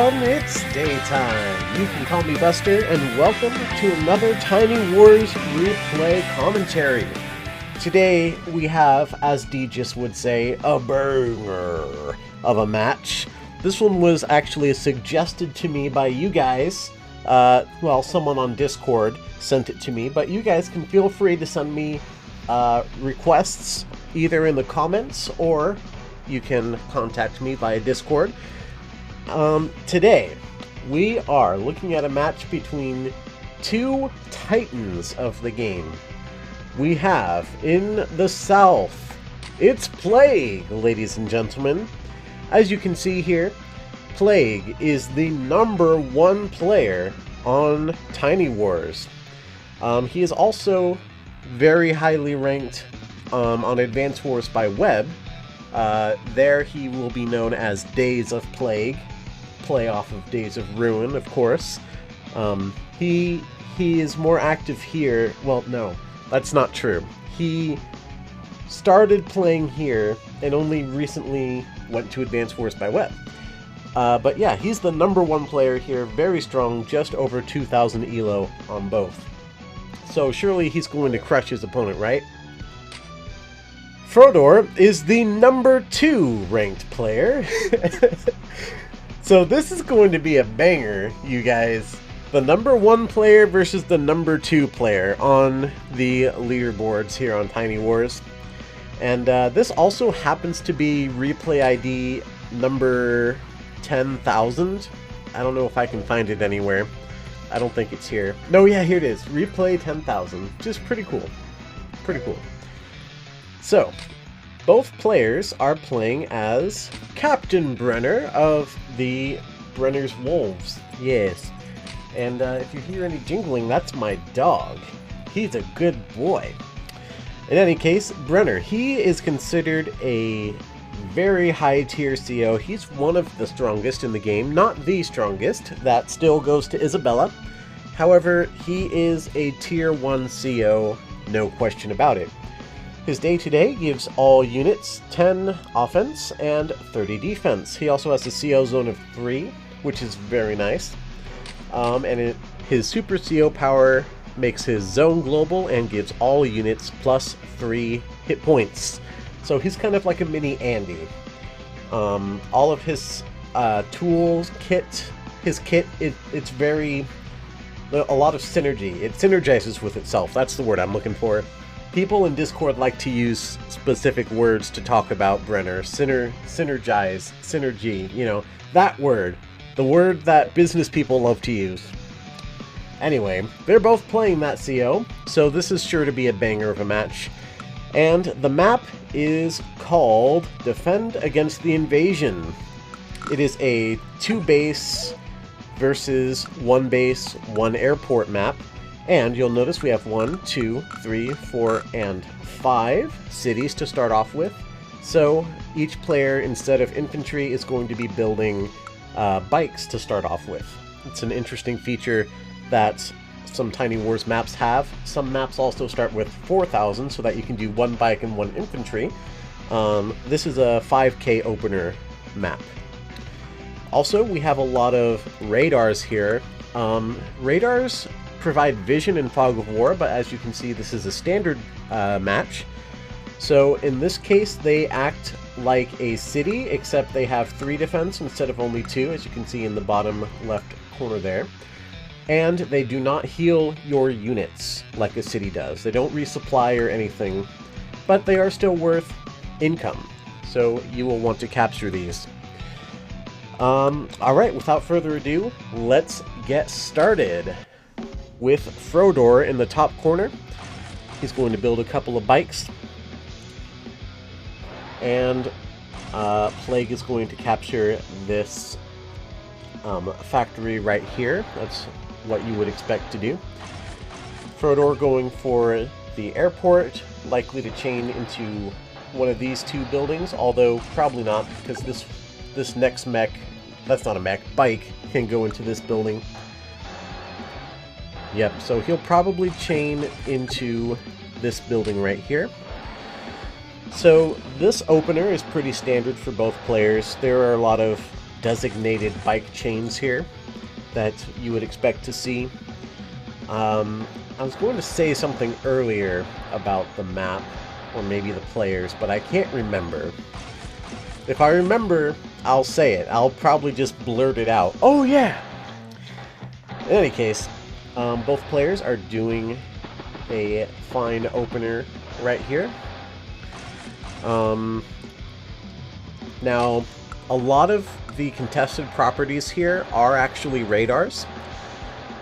everyone, it's daytime. You can call me Buster, and welcome to another TinyWars replay commentary. Today we have, as Degis would say, a banger of a match. This one was actually suggested to me by you guys. Well, someone on Discord sent it to me, but you guys can feel free to send me requests either in the comments or you can contact me via Discord. Today, we are looking at a match between two titans of the game. We have, in the south, it's Plague, ladies and gentlemen. As you can see here, Plague is the #1 player on TinyWars. He is also very highly ranked on Advanced Wars by Web. There he will be known as Days of Plague. Play off of Days of Ruin, of course. He is more active here. Well, no, that's not true. He started playing here and only recently went to Advanced Wars by Web. But yeah, he's the #1 player here, very strong, just over 2,000 elo on both. So surely he's going to crush his opponent, right? Frodoor is the #2 ranked player. So this is going to be a banger, you guys. The #1 player versus the #2 player on the leaderboards here on TinyWars. And this also happens to be replay ID number 10,000. I don't know if I can find it anywhere. I don't think it's here. No, yeah, here it is. Replay 10,000. Just pretty cool. Pretty cool. So, both players are playing as Captain Brenner of the Brenner's Wolves. Yes. And if you hear any jingling, that's my dog. He's a good boy. In any case, Brenner, he is considered a very high tier CO. He's one of the strongest in the game. Not the strongest. That still goes to Isabella. However, he is a tier 1 CO, no question about it. His day-to-day gives all units 10 offense and 30 defense. He also has a CO zone of 3, which is very nice. His super CO power makes his zone global and gives all units plus 3 hit points. So he's kind of like a mini Andy. All of his tools, his kit, it's very... a lot of synergy. It synergizes with itself. That's the word I'm looking for. People in Discord like to use specific words to talk about Brenner. Synergize, synergy, you know, that word. The word that business people love to use. Anyway, they're both playing that CO, so this is sure to be a banger of a match. And the map is called Defend Against the Invasion. It is a 2 base versus 1 base, 1 airport map. And you'll notice we have 1, 2, 3, 4, and 5 cities to start off with. So each player, instead of infantry, is going to be building bikes to start off with. It's an interesting feature that some TinyWars maps have. Some maps also start with 4,000 so that you can do 1 bike and 1 infantry. This is a 5K opener map. Also, we have a lot of radars here. Radars provide vision in Fog of War, but as you can see, this is a standard match. So in this case, they act like a city, except they have 3 defense instead of only 2, as you can see in the bottom left corner there. And they do not heal your units like a city does. They don't resupply or anything, but they are still worth income. So you will want to capture these. Alright, without further ado, let's get started. With Frodoor in the top corner, he's going to build a couple of bikes. And Plague is going to capture this factory right here. That's what you would expect to do. Frodoor going for the airport, likely to chain into one of these 2 buildings, although probably not, because this next mech, that's not a mech, bike, can go into this building. Yep, so he'll probably chain into this building right here. So this opener is pretty standard for both players. There are a lot of designated bike chains here that you would expect to see. I was going to say something earlier about the map, or maybe the players, but I can't remember. If I remember, I'll say it. I'll probably just blurt it out. Oh yeah! In any case, both players are doing a fine opener right here. Now, a lot of the contested properties here are actually radars,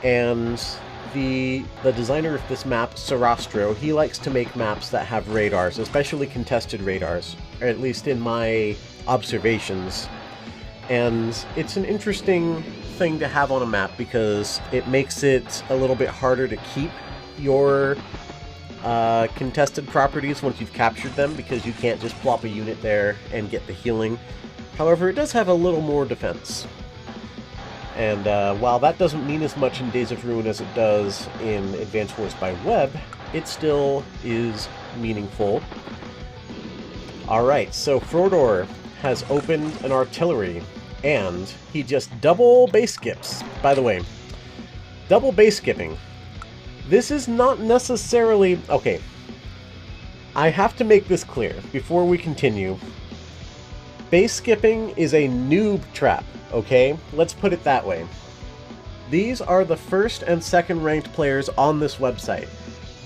and the designer of this map, Sarastro, he likes to make maps that have radars, especially contested radars, or at least in my observations. And it's an interesting thing to have on a map because it makes it a little bit harder to keep your contested properties once you've captured them, because you can't just plop a unit there and get the healing. However, it does have a little more defense. And while that doesn't mean as much in Days of Ruin as it does in Advance Wars by Web, it still is meaningful. Alright, so Frodoor has opened an artillery, and he just double base skips. By the way, double base skipping. This is not necessarily... Okay, I have to make this clear before we continue. Base skipping is a noob trap, okay? Let's put it that way. These are the first and second ranked players on this website,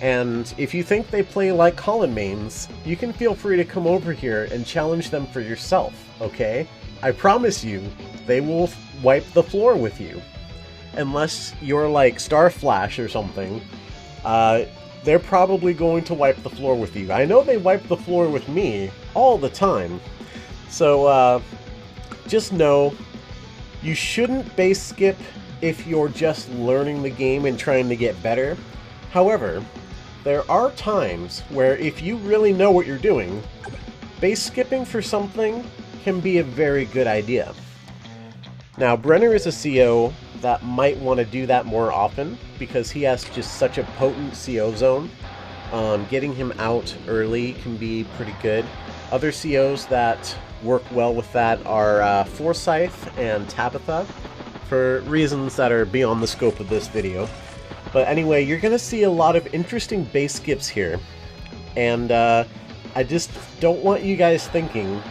and if you think they play like Colin mains, you can feel free to come over here and challenge them for yourself, okay? I promise you, they will wipe the floor with you. Unless you're like Starflash or something, they're probably going to wipe the floor with you. I know they wipe the floor with me all the time. So, just know, you shouldn't base skip if you're just learning the game and trying to get better. However, there are times where if you really know what you're doing, base skipping for something can be a very good idea. Now, Brenner is a CO that might want to do that more often because he has just such a potent CO zone. Getting him out early can be pretty good. Other COs that work well with that are Forsyth and Tabitha, for reasons that are beyond the scope of this video. But anyway, you're going to see a lot of interesting base skips here, and I just don't want you guys thinking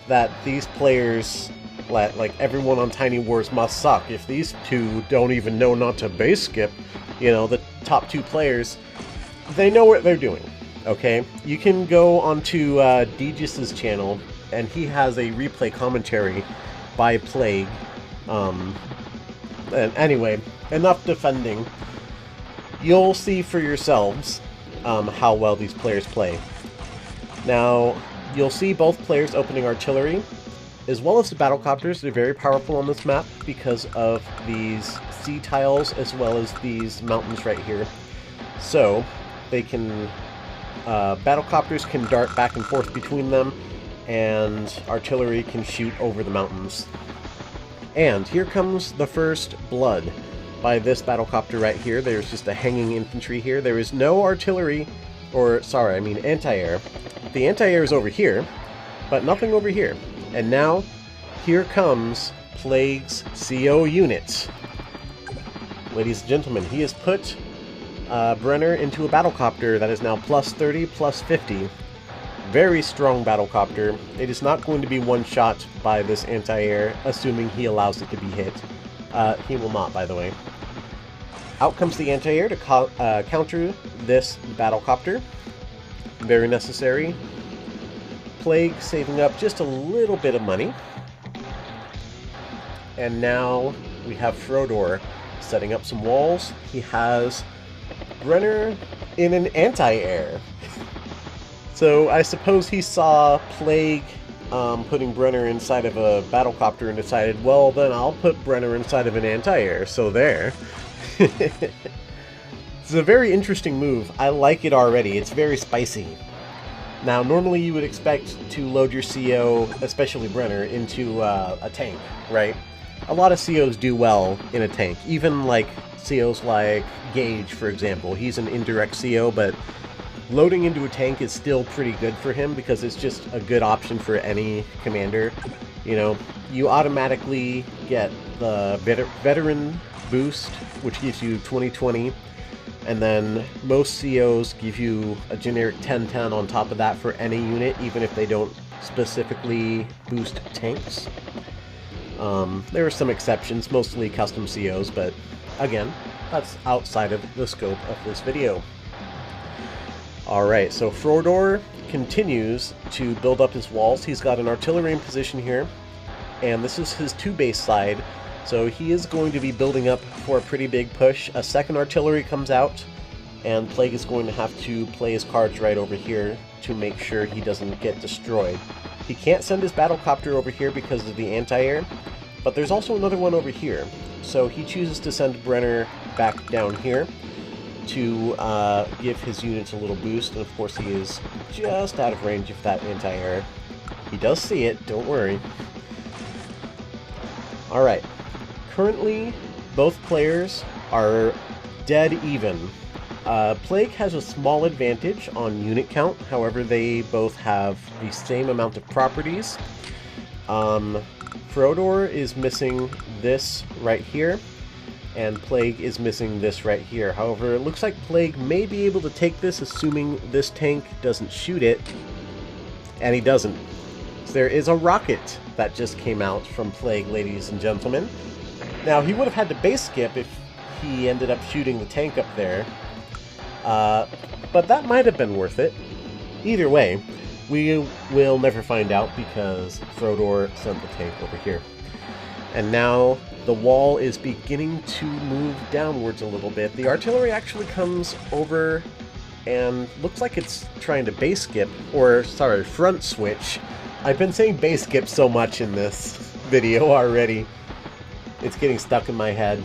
that these players, like everyone on TinyWars, must suck. If these two don't even know not to base skip, you know, the top two players, they know what they're doing, okay? You can go onto Deegis's channel, and he has a replay commentary by Plague. And anyway, enough defending. You'll see for yourselves how well these players play. Now, you'll see both players opening artillery, as well as the battlecopters. They're very powerful on this map because of these sea tiles, as well as these mountains right here. So, they can... battlecopters can dart back and forth between them, and artillery can shoot over the mountains. And here comes the first blood by this battlecopter right here. There's just a hanging infantry here. There is no artillery, or sorry, I mean anti-air. The anti-air is over here, but nothing over here. And now, here comes Plague's CO unit. Ladies and gentlemen, he has put Brenner into a battlecopter that is now plus 30, plus 50. Very strong battlecopter. It is not going to be one-shot by this anti-air, assuming he allows it to be hit. He will not, by the way. Out comes the anti-air to counter this battlecopter. Very necessary. Plague saving up just a little bit of money. And now we have Frodoor setting up some walls. He has Brenner in an anti-air. So I suppose he saw Plague putting Brenner inside of a battlecopter and decided, well, then I'll put Brenner inside of an anti-air. So there. It's a very interesting move. I like it already. It's very spicy. Now, normally you would expect to load your CO, especially Brenner, into a tank, right? A lot of COs do well in a tank. Even like COs like Gage, for example. He's an indirect CO, but loading into a tank is still pretty good for him because it's just a good option for any commander. You know, you automatically get the veteran boost, which gives you 20/20, and then most COs give you a generic 10/10 on top of that for any unit, even if they don't specifically boost tanks. There are some exceptions, mostly custom COs, but again, that's outside of the scope of this video. Alright, so Frodoor continues to build up his walls. He's got an artillery in position here, and this is his 2 base side, so he is going to be building up for a pretty big push. A second artillery comes out, and Plague is going to have to play his cards right over here to make sure he doesn't get destroyed. He can't send his battlecopter over here because of the anti-air, but there's also another one over here. So he chooses to send Brenner back down here to give his units a little boost, and of course he is just out of range of that anti-air. He does see it, don't worry. Alright, currently both players are dead even. Plague has a small advantage on unit count, however they both have the same amount of properties. Frodoor is missing this right here, and Plague is missing this right here. However, it looks like Plague may be able to take this, assuming this tank doesn't shoot it, and he doesn't. So there is a rocket that just came out from Plague, ladies and gentlemen. Now, he would have had to base skip if he ended up shooting the tank up there, but that might have been worth it. Either way, we will never find out because Frodoor sent the tank over here. And now the wall is beginning to move downwards a little bit. The artillery actually comes over and looks like it's trying to base skip, or sorry, front switch. I've been saying base skip so much in this video already. It's getting stuck in my head.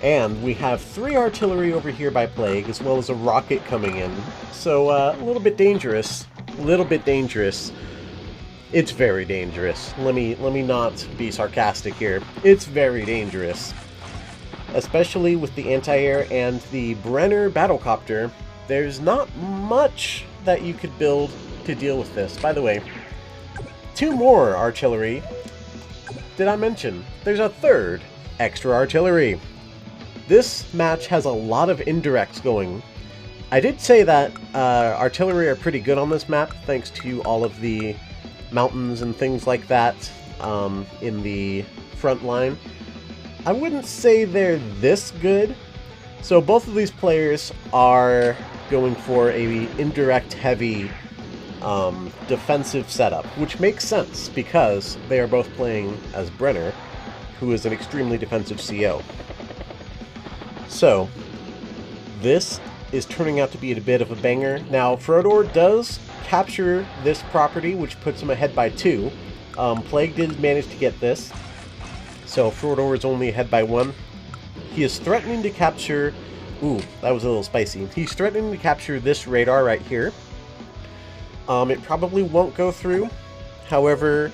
And we have 3 artillery over here by Plague, as well as a rocket coming in. So, a little bit dangerous. It's very dangerous. Let me not be sarcastic here. It's very dangerous. Especially with the anti-air and the Brenner battlecopter. There's not much that you could build to deal with this. By the way, 2 more artillery. Did I mention? There's a 3rd extra artillery. This match has a lot of indirects going. I did say that artillery are pretty good on this map, thanks to all of the mountains and things like that in the front line. I wouldn't say they're this good. So both of these players are going for a indirect heavy defensive setup, which makes sense because they are both playing as Brenner, who is an extremely defensive CO. So, this is turning out to be a bit of a banger. Now, Frodoor does capture this property, which puts him ahead by 2. Plague did manage to get this, so Frodoor is only ahead by 1. He is threatening to capture... Ooh, that was a little spicy. He's threatening to capture this radar right here. It probably won't go through. However,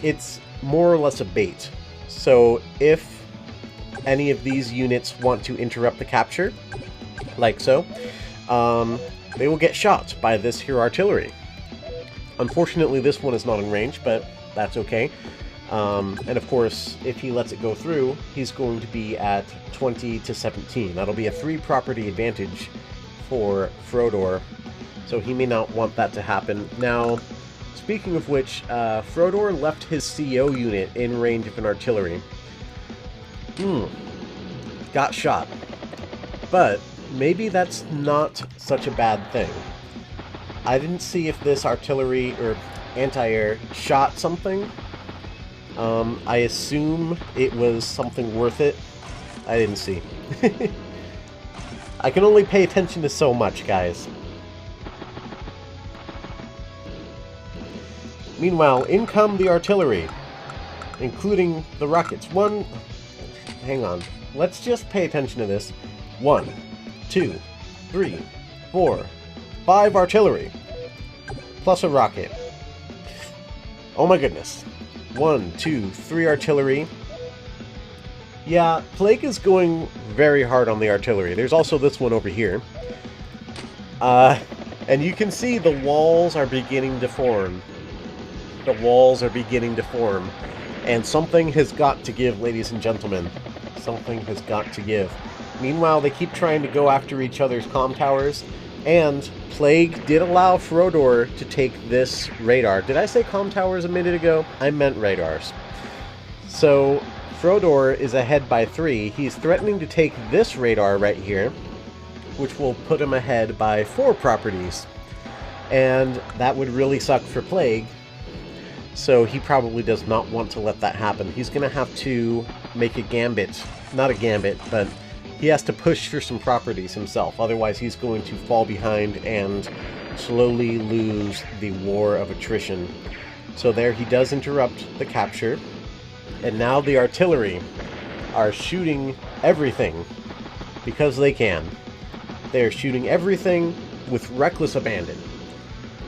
it's more or less a bait. So, if any of these units want to interrupt the capture, like so, they will get shot by this here artillery. Unfortunately, this one is not in range, but that's okay. And of course, if he lets it go through, he's going to be at 20-17. That'll be a 3 property advantage for Frodoor, so he may not want that to happen. Now, speaking of which, Frodoor left his CO unit in range of an artillery. Got shot. But maybe that's not such a bad thing. I didn't see if this artillery or anti-air shot something. I assume it was something worth it. I didn't see. I can only pay attention to so much, guys. Meanwhile, in come the artillery, including the rockets. Hang on. Let's just pay attention to this. 1, 2, 3, 4, 5 artillery. Plus a rocket. Oh my goodness. 1, 2, 3 artillery. Yeah, Plague is going very hard on the artillery. There's also this one over here. And you can see the walls are beginning to form. The walls are beginning to form. And something has got to give, ladies and gentlemen. Something has got to give. Meanwhile, they keep trying to go after each other's comm towers. And Plague did allow Frodoor to take this radar. Did I say comm towers a minute ago? I meant radars. So Frodoor is ahead by 3. He's threatening to take this radar right here, which will put him ahead by 4 properties. And that would really suck for Plague. So he probably does not want to let that happen. He's going to have to make a gambit. Not a gambit, but he has to push for some properties himself. Otherwise, he's going to fall behind and slowly lose the war of attrition. So there he does interrupt the capture. And now the artillery are shooting everything because they can. They're shooting everything with reckless abandon.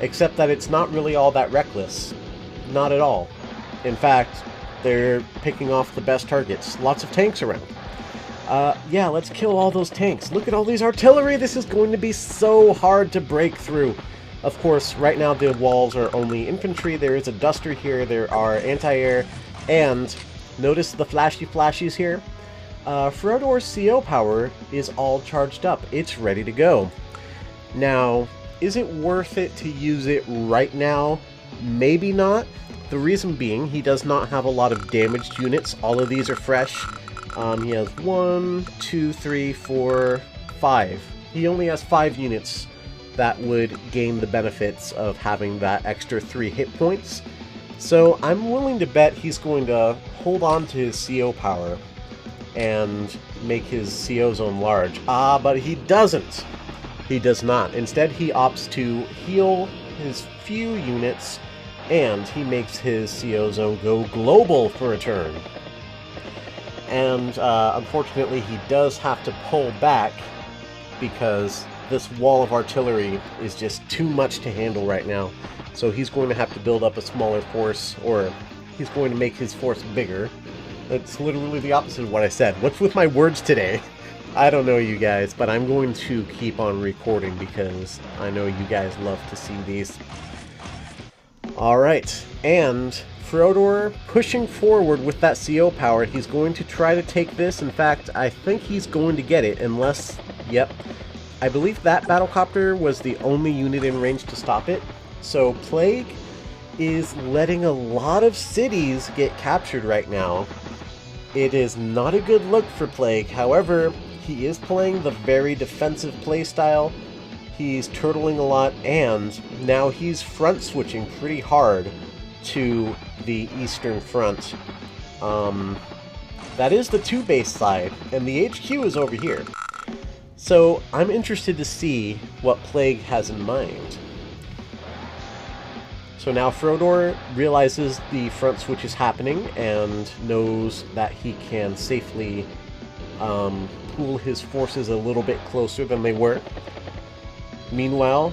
Except that it's not really all that reckless. Not at all. In fact, they're picking off the best targets. Lots of tanks around. Yeah, let's kill all those tanks. Look at all these artillery! This is going to be so hard to break through. Of course, right now the walls are only infantry. There is a duster here. There are anti-air. And notice the flashy flashies here? Frodoor's CO power is all charged up. It's ready to go. Now, is it worth it to use it right now? Maybe not. The reason being, he does not have a lot of damaged units. All of these are fresh. He has 1, 2, 3, 4, 5. He only has 5 units that would gain the benefits of having that extra 3 hit points. So I'm willing to bet he's going to hold on to his CO power and make his CO zone large. But he doesn't. He does not. Instead, he opts to heal his few units, and he makes his CO zone go global for a turn. And unfortunately, he does have to pull back because this wall of artillery is just too much to handle right now. So he's going to have to build up a smaller force, or he's going to make his force bigger. That's literally the opposite of what I said. What's with my words today? I don't know, you guys, but I'm going to keep on recording because I know you guys love to see these. Alright, and Frodoor pushing forward with that CO power. He's going to try to take this. In fact, I think he's going to get it, unless... Yep. I believe that battlecopter was the only unit in range to stop it. So Plague is letting a lot of cities get captured right now. It is not a good look for Plague. However, he is playing the very defensive playstyle. He's turtling a lot, and now he's front switching pretty hard to the eastern front. That is the 2 base side, and the HQ is over here. So I'm interested to see what Plague has in mind. So now Frodoor realizes the front switch is happening and knows that he can safely pool his forces a little bit closer than they were. Meanwhile,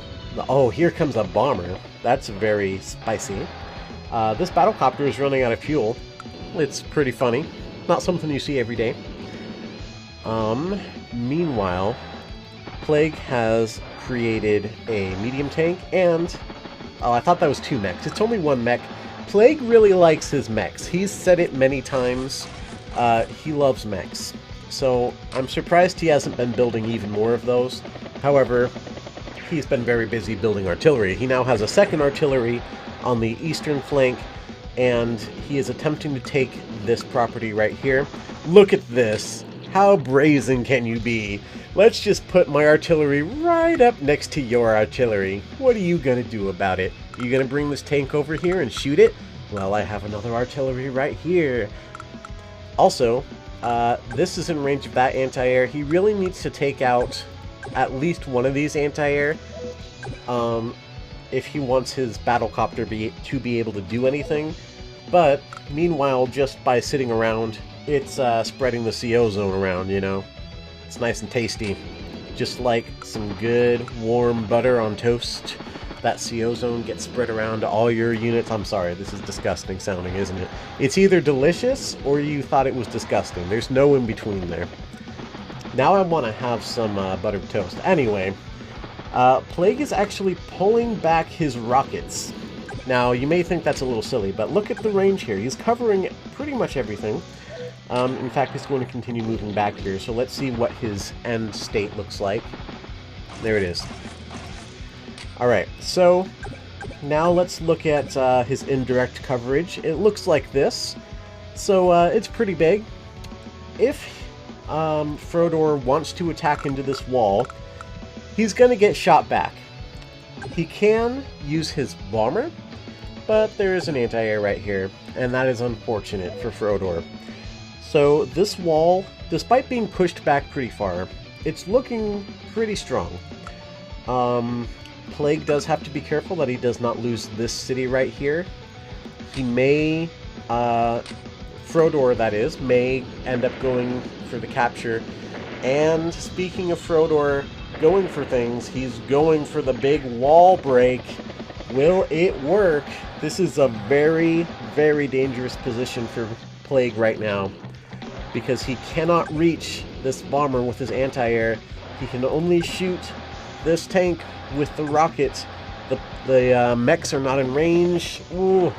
oh, here comes a bomber. That's very spicy. This battlecopter is running out of fuel. It's pretty funny. Not something you see every day. Meanwhile, Plague has created a medium tank and... Oh, I thought that was 2 mechs. It's only 1 mech. Plague really likes his mechs. He's said it many times. He loves mechs. So I'm surprised he hasn't been building even more of those. However, he's been very busy building artillery. He now has a 2nd artillery on the eastern flank, and he is attempting to take this property right here. Look at this. How brazen can you be? Let's just put my artillery right up next to your artillery. What are you gonna do about it? Are you gonna bring this tank over here and shoot it? Well, I have another artillery right here. Also, this is in range of that anti-air. He really needs to take out at least one of these anti-air if he wants his battlecopter to be able to do anything. But meanwhile, just by sitting around, it's spreading the CO zone around, you know. It's nice and tasty. Just like some good warm butter on toast. That CO zone gets spread around to all your units. I'm sorry, this is disgusting sounding, isn't it? It's either delicious or you thought it was disgusting. There's no in between there. Now I want to have some buttered toast. Anyway, Plague is actually pulling back his rockets. Now, you may think that's a little silly, but look at the range here. He's covering pretty much everything. In fact, he's going to continue moving back here, so let's see what his end state looks like. There it is. Alright, so now let's look at his indirect coverage. It looks like this. So it's pretty big. If Frodoor wants to attack into this wall, he's going to get shot back. He can use his bomber, but there is an anti-air right here, and that is unfortunate for Frodoor. So this wall, despite being pushed back pretty far, it's looking pretty strong. Plague does have to be careful that he does not lose this city right here. He may, Frodoor that is, may end up going for the capture. And speaking of Frodoor going for things, he's going for the big wall break. Will it work? This is a very, very dangerous position for Plague right now, because he cannot reach this bomber with his anti-air. He can only shoot this tank with the rockets. The mechs are not in range. Ooh.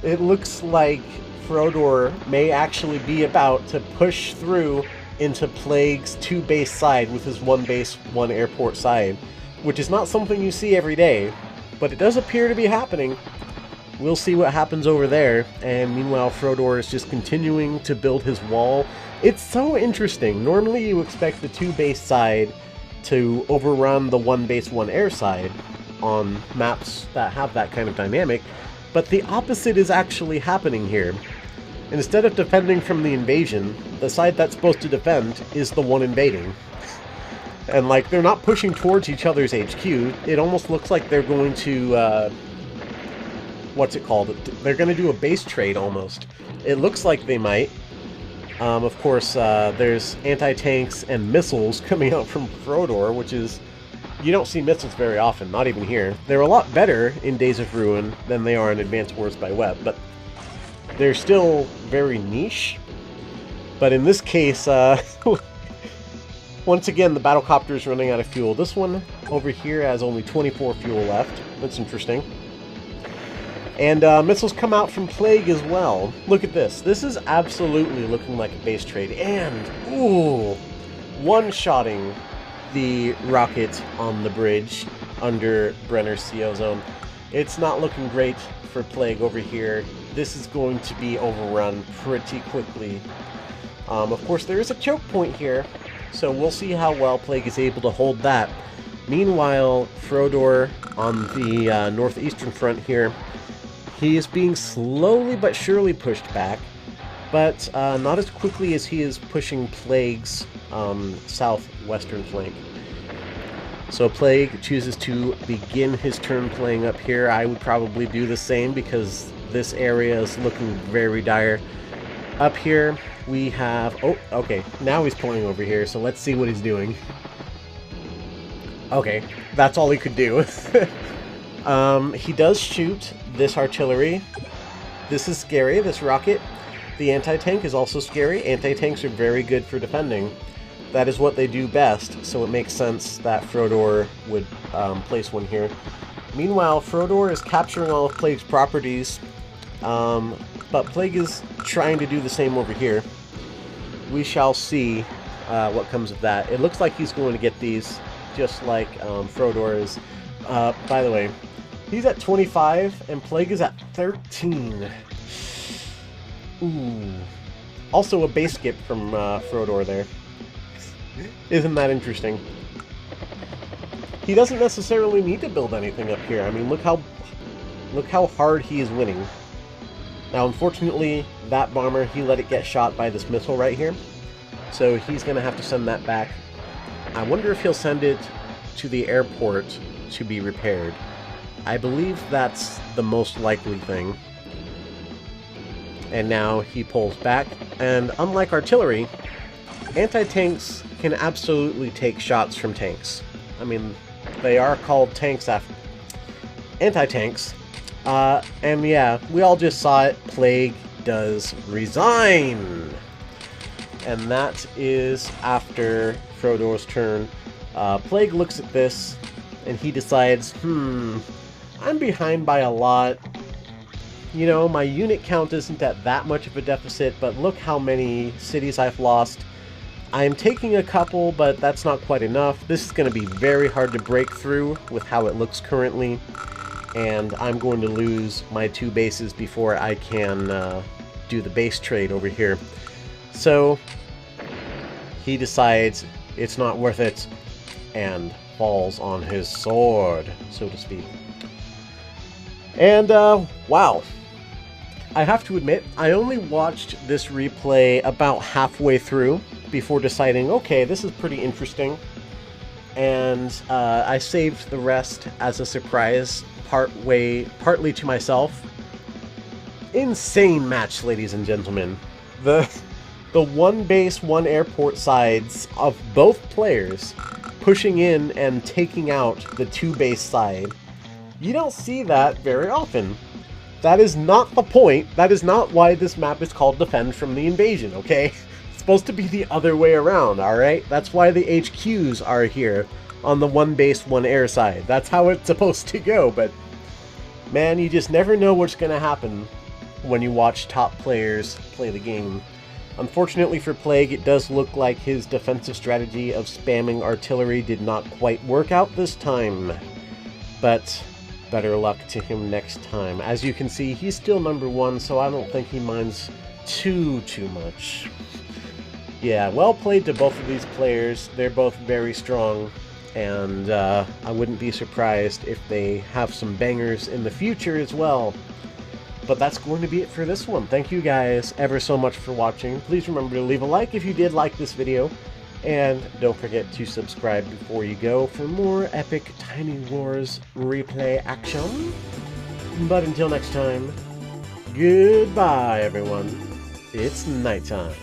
It looks like Frodoor may actually be about to push through into Plague's 2 base side with his 1 base, 1 airport side, which is not something you see every day, but it does appear to be happening. We'll see what happens over there, and meanwhile Frodoor is just continuing to build his wall. It's so interesting. Normally you expect the 2 base side to overrun the 1 base, 1 air side on maps that have that kind of dynamic, but the opposite is actually happening here. Instead of defending from the invasion, the side that's supposed to defend is the one invading. And like, they're not pushing towards each other's HQ. It almost looks like they're going to, what's it called? They're going to do a base trade almost. It looks like they might. Of course, there's anti-tanks and missiles coming out from Frodoor, which is... You don't see missiles very often, not even here. They're a lot better in Days of Ruin than they are in Advanced Wars by Web, but they're still very niche. But in this case, once again, the battlecopter is running out of fuel. This one over here has only 24 fuel left. That's interesting. And missiles come out from Plague as well. Look at this. This is absolutely looking like a base trade. And, ooh, one-shotting the rocket on the bridge under Brenner's CO zone. It's not looking great for Plague over here. This is going to be overrun pretty quickly. Of course, there is a choke point here, so we'll see how well Plague is able to hold that. Meanwhile, Frodoor on the northeastern front here, he is being slowly but surely pushed back, but not as quickly as he is pushing Plague's southwestern flank. So Plague chooses to begin his turn playing up here. I would probably do the same because this area is looking very dire. Up here we have... Oh, okay. Now he's playing over here, so let's see what he's doing. Okay, that's all he could do. He does shoot this artillery. This is scary, this rocket. The anti-tank is also scary. Anti-tanks are very good for defending. That is what they do best, so it makes sense that Frodoor would place one here. Meanwhile, Frodoor is capturing all of Plague's properties, but Plague is trying to do the same over here. We shall see what comes of that. It looks like he's going to get these, just like Frodoor is. By the way, he's at 25, and Plague is at 13. Ooh. Also a base skip from Frodoor there. Isn't that interesting? He doesn't necessarily need to build anything up here. I mean, look how hard he is winning. Now, unfortunately, that bomber, he let it get shot by this missile right here. So he's going to have to send that back. I wonder if he'll send it to the airport to be repaired. I believe that's the most likely thing. And now he pulls back. And unlike artillery, anti-tanks can absolutely take shots from tanks. I mean, they are called tanks after anti-tanks. And yeah, we all just saw it. Plague does resign. And that is after Frodoor's turn. Plague looks at this, and he decides, I'm behind by a lot. You know, my unit count isn't at that much of a deficit, but look how many cities I've lost. I'm taking a couple, but that's not quite enough. This is going to be very hard to break through with how it looks currently. And I'm going to lose my 2 bases before I can do the base trade over here. So he decides it's not worth it and falls on his sword, so to speak. And wow, I have to admit, I only watched this replay about halfway through before deciding, okay, this is pretty interesting. And I saved the rest as a surprise, partly to myself. Insane match, ladies and gentlemen. The 1 base, 1 airport sides of both players pushing in and taking out the 2 base side. You don't see that very often. That is not the point. That is not why this map is called Defend from the Invasion, okay? It's supposed to be the other way around, alright? That's why the HQs are here on the 1 base, 1 air side. That's how it's supposed to go, but man, you just never know what's going to happen when you watch top players play the game. Unfortunately for Plague, it does look like his defensive strategy of spamming artillery did not quite work out this time. But better luck to him next time. As you can see, he's still number 1, so I don't think he minds too much. Yeah, well played to both of these players. They're both very strong, and I wouldn't be surprised if they have some bangers in the future as well. But that's going to be it for this one. Thank you guys ever so much for watching. Please remember to leave a like if you did like this video. And don't forget to subscribe before you go for more epic TinyWars replay action. But until next time, goodbye everyone. It's nighttime.